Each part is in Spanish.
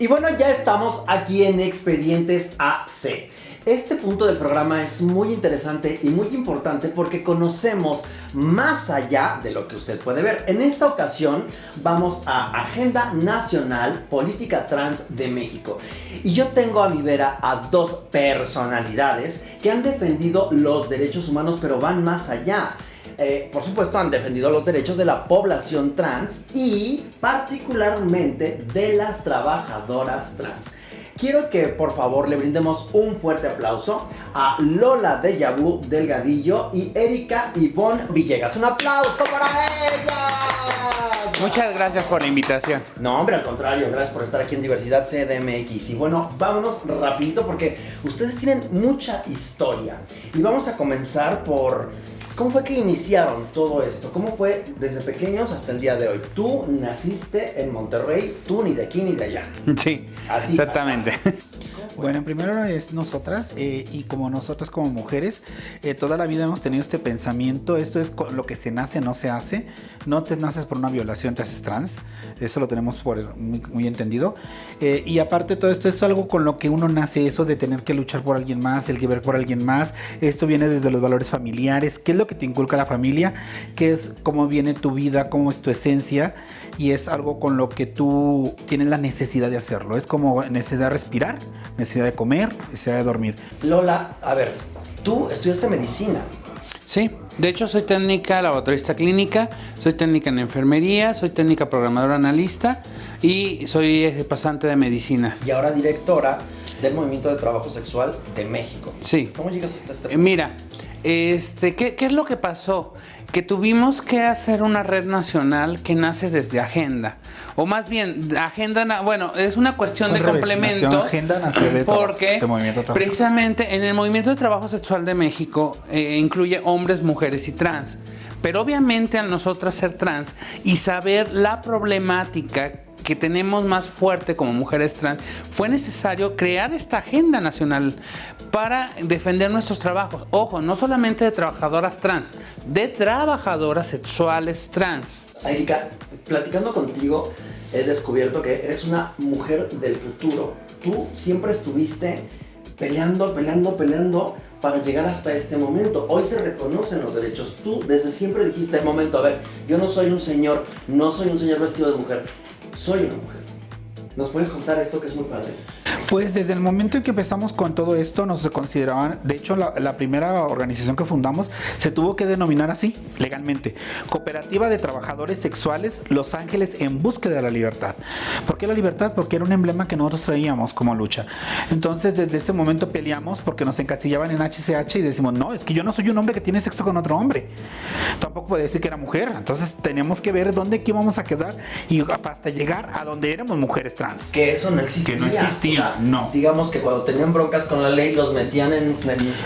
Y bueno, ya estamos aquí en Expedientes AC. Este punto del programa es muy interesante y muy importante porque conocemos más allá de lo que usted puede ver. En esta ocasión vamos a Agenda Nacional Política Trans de México. Y yo tengo a mi vera a dos personalidades que han defendido los derechos humanos, pero van más allá. Por supuesto, han defendido los derechos de la población trans y particularmente de las trabajadoras trans. Quiero que por favor le brindemos un fuerte aplauso a Lola Dejavu Delgadillo y Erika Ivonne Villegas. ¡Un aplauso para ellas! Muchas gracias por la invitación. No, hombre, al contrario, gracias por estar aquí en Diversidad CDMX. Y bueno, vámonos rapidito porque ustedes tienen mucha historia. Y vamos a comenzar por... ¿cómo fue que iniciaron todo esto? ¿Cómo fue desde pequeños hasta el día de hoy? Tú naciste en Monterrey, tú ni de aquí ni de allá. Sí, así, exactamente. Bueno, primero es nosotras y como nosotras como mujeres, toda la vida hemos tenido este pensamiento, esto es lo que se nace, no se hace, no te naces por una violación, te haces trans, eso lo tenemos muy entendido, y aparte todo esto es algo con lo que uno nace, eso de tener que luchar por alguien más, el que ver por alguien más, esto viene desde los valores familiares, qué es lo que te inculca la familia, qué es cómo viene tu vida, cómo es tu esencia, y es algo con lo que tú tienes la necesidad de hacerlo, es como necesidad de respirar, necesidad de comer, necesidad de dormir. Lola, a ver, tú estudiaste medicina. Sí, de hecho soy técnica laboratorista clínica, soy técnica en enfermería, soy técnica programadora analista y soy pasante de medicina. Y ahora directora del Movimiento de Trabajo Sexual de México. Sí. ¿Cómo llegas hasta este punto? Mira, ¿qué es lo que pasó? Que tuvimos que hacer una red nacional que nace desde Agenda. O más bien, Agenda, bueno, es una cuestión de complemento. Agenda nació de porque movimiento de trabajo. Precisamente en el Movimiento de Trabajo Sexual de México incluye hombres, mujeres y trans. Pero obviamente al nosotras ser trans y saber la problemática que tenemos más fuerte como mujeres trans, fue necesario crear esta agenda nacional para defender nuestros trabajos. Ojo, no solamente de trabajadoras trans, de trabajadoras sexuales trans. Erika, platicando contigo, he descubierto que eres una mujer del futuro. Tú siempre estuviste peleando para llegar hasta este momento. Hoy se reconocen los derechos. Tú desde siempre dijiste, momento, a ver, yo no soy un señor vestido de mujer. Soy una mujer. ¿Nos puedes contar esto que es muy padre? Pues desde el momento en que empezamos con todo esto nos consideraban, de hecho la primera organización que fundamos se tuvo que denominar así, legalmente, Cooperativa de Trabajadores Sexuales Los Ángeles en Búsqueda de la Libertad. ¿Por qué la libertad? Porque era un emblema que nosotros traíamos como lucha. Entonces desde ese momento peleamos porque nos encasillaban en HCH y decimos, no, es que yo no soy un hombre que tiene sexo con otro hombre. Tampoco puede decir que era mujer. Entonces teníamos que ver dónde íbamos a quedar y hasta llegar a donde éramos mujeres trans. Que eso no existía. Que no existía. O sea, no. Digamos que cuando tenían broncas con la ley los metían en...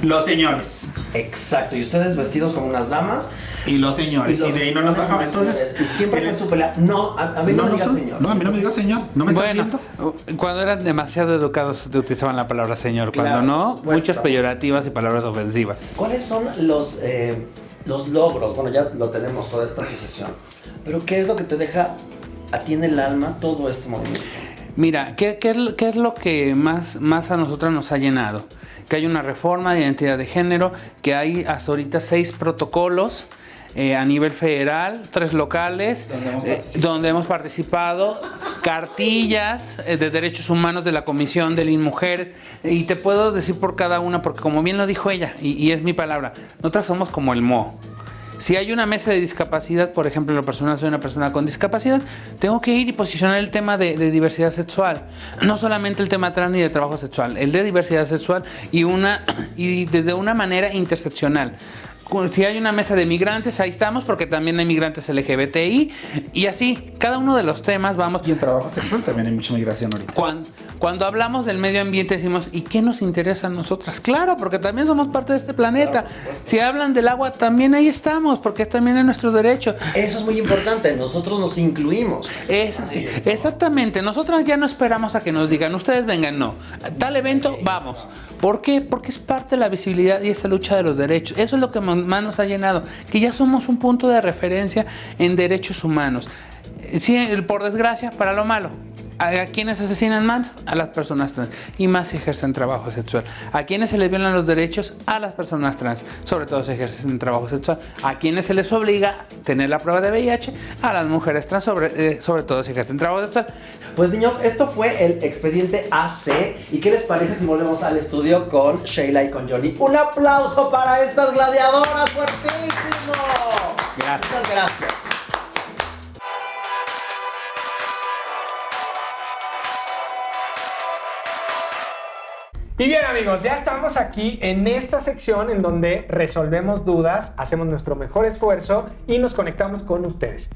Los señores. Exacto, y ustedes vestidos como unas damas. Y los señores, y de ahí no nos bajaban. Entonces, y siempre con su pelea. No, a mí no me digas señor. No, a mí no me digas señor. No me estás Bueno, viendo. cuando eran demasiado educados utilizaban la palabra señor, cuando Claro, no, por supuesto. muchas peyorativas y palabras ofensivas. ¿Cuáles son los logros? Bueno, ya lo tenemos toda esta asociación. Pero ¿qué es lo que te deja a ti en el alma todo este movimiento? Mira, ¿qué es lo que más a nosotras nos ha llenado? Que hay una reforma de identidad de género, que hay hasta ahorita 6 protocolos a nivel federal, 3 locales, donde hemos participado, cartillas de derechos humanos de la Comisión de Mujeres, y te puedo decir por cada una, porque como bien lo dijo ella, y es mi palabra, nosotras somos como el MO. Si hay una mesa de discapacidad, por ejemplo, en lo personal soy una persona con discapacidad, tengo que ir y posicionar el tema de diversidad sexual. No solamente el tema trans ni de trabajo sexual, el de diversidad sexual y desde una manera interseccional. Si hay una mesa de migrantes, ahí estamos, porque también hay migrantes LGBTI, y así, cada uno de los temas vamos. Y en trabajo sexual también hay mucha migración ahorita. Cuando hablamos del medio ambiente decimos, ¿y qué nos interesa a nosotras? Claro, porque también somos parte de este planeta. Si hablan del agua, también ahí estamos, porque también es nuestro derecho. Eso es muy importante, nosotros nos incluimos. Exactamente, nosotras ya no esperamos a que nos digan, ustedes vengan, no. Tal evento, vamos. ¿Por qué? Porque es parte de la visibilidad y esta lucha de los derechos. Eso es lo que más nos ha llenado, que ya somos un punto de referencia en derechos humanos. Sí, por desgracia, para lo malo. ¿A quiénes asesinan más? A las personas trans. Y más si ejercen trabajo sexual. ¿A quiénes se les violan los derechos? A las personas trans. Sobre todo si ejercen trabajo sexual. ¿A quiénes se les obliga a tener la prueba de VIH? A las mujeres trans, sobre todo si ejercen trabajo sexual. Pues niños, esto fue el expediente AC. ¿Y qué les parece si volvemos al estudio con Sheila y con Johnny? ¡Un aplauso para estas gladiadoras! ¡Fuertísimo! Gracias. Muchas gracias. Y bien amigos, ya estamos aquí en esta sección en donde resolvemos dudas, hacemos nuestro mejor esfuerzo y nos conectamos con ustedes.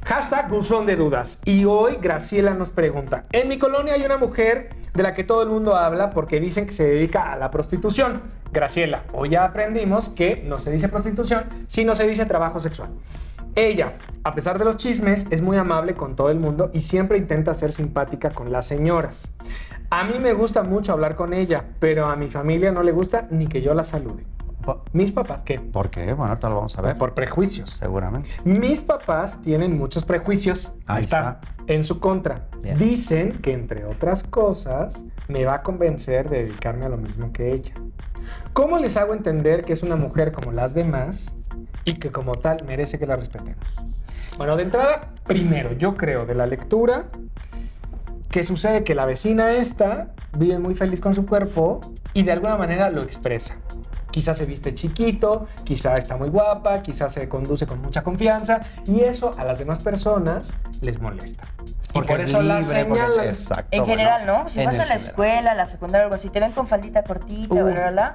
Hashtag buzón de dudas. Y hoy Graciela nos pregunta: en mi colonia hay una mujer de la que todo el mundo habla porque dicen que se dedica a la prostitución. Graciela, hoy ya aprendimos que no se dice prostitución, sino se dice trabajo sexual. Ella, a pesar de los chismes, es muy amable con todo el mundo y siempre intenta ser simpática con las señoras. A mí me gusta mucho hablar con ella, pero a mi familia no le gusta ni que yo la salude. Mis papás, ¿qué? ¿Por qué? Bueno, te lo vamos a ver. Por prejuicios. Seguramente. Mis papás tienen muchos prejuicios. Ahí está. En su contra. Bien. Dicen que, entre otras cosas, me va a convencer de dedicarme a lo mismo que ella. ¿Cómo les hago entender que es una mujer como las demás y que como tal merece que la respetemos? Bueno, de entrada, primero, yo creo de la lectura que sucede que la vecina esta vive muy feliz con su cuerpo y de alguna manera lo expresa. Quizás se viste chiquito, quizás está muy guapa, quizás se conduce con mucha confianza y eso a las demás personas les molesta. Porque y por es eso la libre, porque- señalan. Exacto. En general, bueno, ¿no? Si en vas a el la general. escuela, a la secundaria, algo así, te ven con faldita cortita, bla.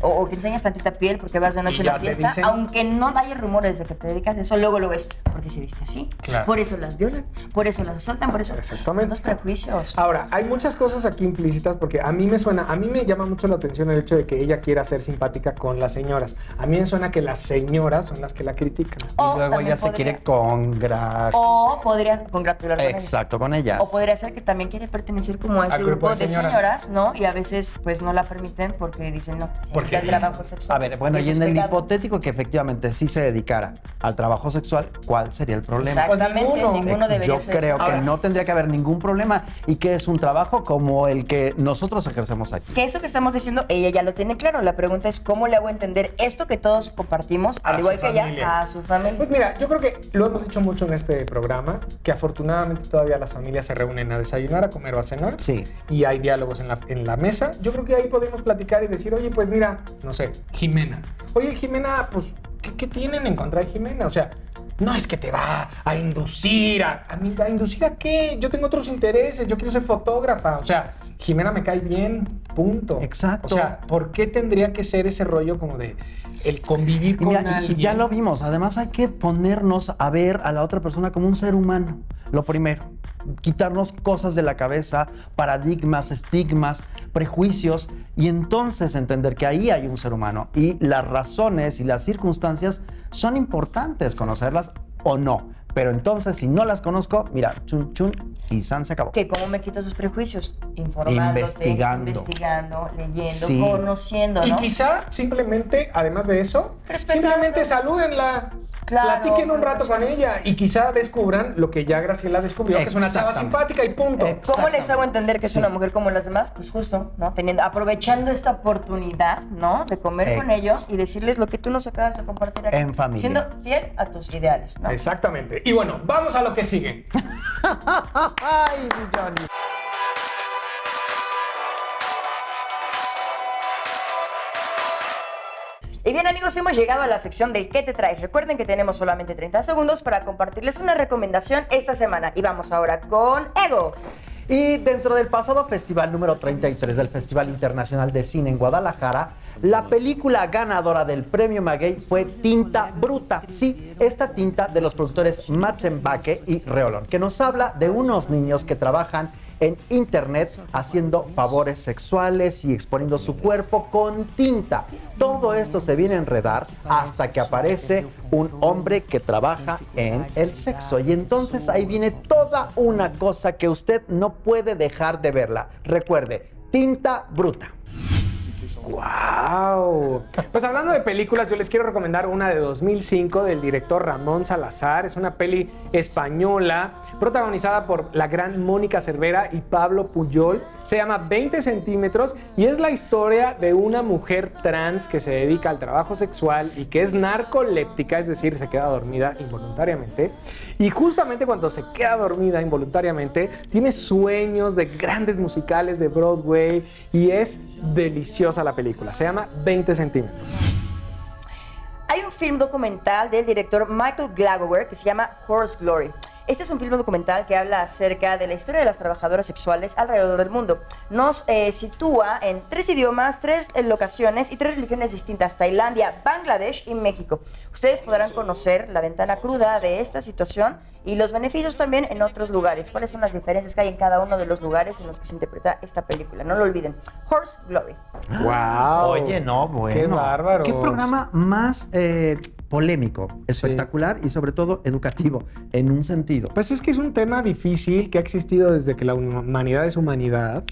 O que enseñas tantita piel porque vas de noche Y a ya la te fiesta, dicen- aunque no haya rumores de que te dedicas a eso, luego lo ves. Porque se viste así. Claro. Por eso las violan, por eso las asaltan, por eso. Exactamente. Los prejuicios. Ahora, hay muchas cosas aquí implícitas porque a mí me llama mucho la atención el hecho de que ella quiera ser simpática con las señoras. A mí me suena que las señoras son las que la critican. O Y luego también ella se quiere congratular. O podría congratular con ellas. Exacto, con ellas. O podría ser que también quiere pertenecer como a ese Al grupo grupo de de señoras. señoras, ¿no? Y a veces pues no la permiten porque dicen no, Porque ya es trabajo sexual. A ver, bueno, y Eso en es el pecado. hipotético que efectivamente sí se dedicara al trabajo sexual, ¿cuál sería el problema? Exactamente, Pues ninguno. ninguno debería Yo ser. creo que Ahora- no tendría que haber ningún problema y que es un trabajo como el que nosotros ejercemos aquí. Que eso que estamos diciendo, ella ya lo tiene claro. La pregunta es cómo le hago entender esto que todos compartimos, A al igual su que familia. ella, a su familia. Pues mira, yo creo que lo hemos dicho mucho en este programa, que afortunadamente todavía las familias se reúnen a desayunar, a comer o a cenar. Sí. Y hay diálogos en la mesa. Yo creo que ahí podemos platicar y decir, oye, pues mira, no sé, Jimena. Oye, Jimena, pues, ¿qué tienen en contra de Jimena? O sea, no es que te va a inducir ¿a inducir a qué? Yo tengo otros intereses, yo quiero ser fotógrafa. O sea, Jimena me cae bien, punto. Exacto. O sea, ¿por qué tendría que ser ese rollo como de el convivir Y con mira, alguien? y ya lo vimos. Además, hay que ponernos a ver a la otra persona como un ser humano. Lo primero, quitarnos cosas de la cabeza, paradigmas, estigmas, prejuicios, y entonces entender que ahí hay un ser humano. Y las razones y las circunstancias son importantes conocerlas o no. Pero entonces, si no las conozco, mira, chun, chun, y san se acabó. Que cómo me quito esos prejuicios, informándote, investigando, leyendo, Sí. conociendo, ¿no? Y quizá simplemente, además de eso, Respetando. simplemente salúdenla. Claro, Platiquen un rato pues, con ella y quizá descubran lo que ya Graciela descubrió, que es una chava Exactamente. simpática y punto. ¿Cómo les hago entender que es Sí. una mujer como las demás? Pues justo, ¿no? Aprovechando esta oportunidad, ¿no? De comer con ellos y decirles lo que tú nos acabas de compartir aquí. En familia. Siendo fiel a tus ideales, ¿no? Exactamente. Y bueno, vamos a lo que sigue. ¡Ay, mi Johnny! Y bien amigos, hemos llegado a la sección del ¿qué te traes? Recuerden que tenemos solamente 30 segundos para compartirles una recomendación esta semana. Y vamos ahora con Ego. Y dentro del pasado festival número 33 del Festival Internacional de Cine en Guadalajara, la película ganadora del premio Maguey fue Tinta Bruta. Sí, esta tinta de los productores Matzenbake y Reolón, que nos habla de unos niños que trabajan en internet haciendo favores sexuales y exponiendo su cuerpo con tinta. Todo esto se viene a enredar hasta que aparece un hombre que trabaja en el sexo. Y entonces ahí viene toda una cosa que usted no puede dejar de verla. Recuerde, Tinta Bruta. ¡Wow! Pues hablando de películas, yo les quiero recomendar una de 2005 del director Ramón Salazar. Es una peli española protagonizada por la gran Mónica Cervera y Pablo Puyol. Se llama 20 centímetros y es la historia de una mujer trans que se dedica al trabajo sexual y que es narcoléptica, es decir, se queda dormida involuntariamente. Y justamente cuando se queda dormida involuntariamente, tiene sueños de grandes musicales de Broadway y es deliciosa la película. Se llama 20 centímetros. Hay un film documental del director Michael Glagower que se llama Horse Glory. Este es un film documental que habla acerca de la historia de las trabajadoras sexuales alrededor del mundo. Nos sitúa en 3 idiomas, 3 locaciones y 3 religiones distintas: Tailandia, Bangladesh y México. Ustedes podrán conocer la ventana cruda de esta situación y los beneficios también en otros lugares. ¿Cuáles son las diferencias que hay en cada uno de los lugares en los que se interpreta esta película? No lo olviden. Horse Glory. ¡Wow! Oye, no, bueno. ¡Qué bárbaro! ¿Qué programa más polémico, espectacular y sobre todo educativo en un sentido? Pues es que es un tema difícil que ha existido desde que la humanidad es humanidad,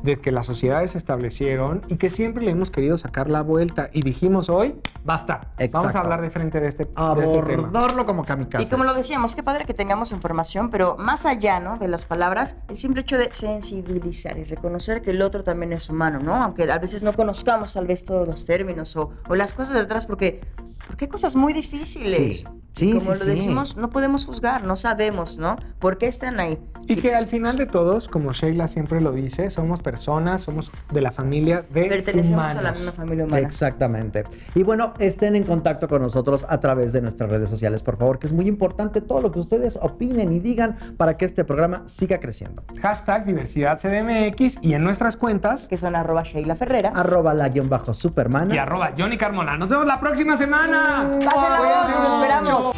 de que las sociedades se establecieron y que siempre le hemos querido sacar la vuelta. Y dijimos hoy, basta, Exacto. vamos a hablar de frente de este tema. Abordarlo como kamikaze. Y como lo decíamos, qué padre que tengamos información, pero más allá, ¿no?, de las palabras, el simple hecho de sensibilizar y reconocer que el otro también es humano, ¿no? Aunque a veces no conozcamos tal vez todos los términos o las cosas detrás, porque hay cosas muy difíciles. Sí, y como sí, lo sí. decimos, no podemos juzgar, no sabemos, ¿no? ¿Por qué están ahí? Y que al final de todos, como Sheila siempre lo dice, somos personas, somos de la familia de Pertenecemos humanos. a la misma familia humana. Exactamente. Y bueno, estén en contacto con nosotros a través de nuestras redes sociales, por favor, que es muy importante todo lo que ustedes opinen y digan para que este programa siga creciendo. Hashtag Diversidad CDMX y en nuestras cuentas Que son @Sheila Ferrera. @la_Supermana. y @Johnny Carmona. Nos vemos la próxima semana. Pásenla, Cuídense los esperamos. mucho.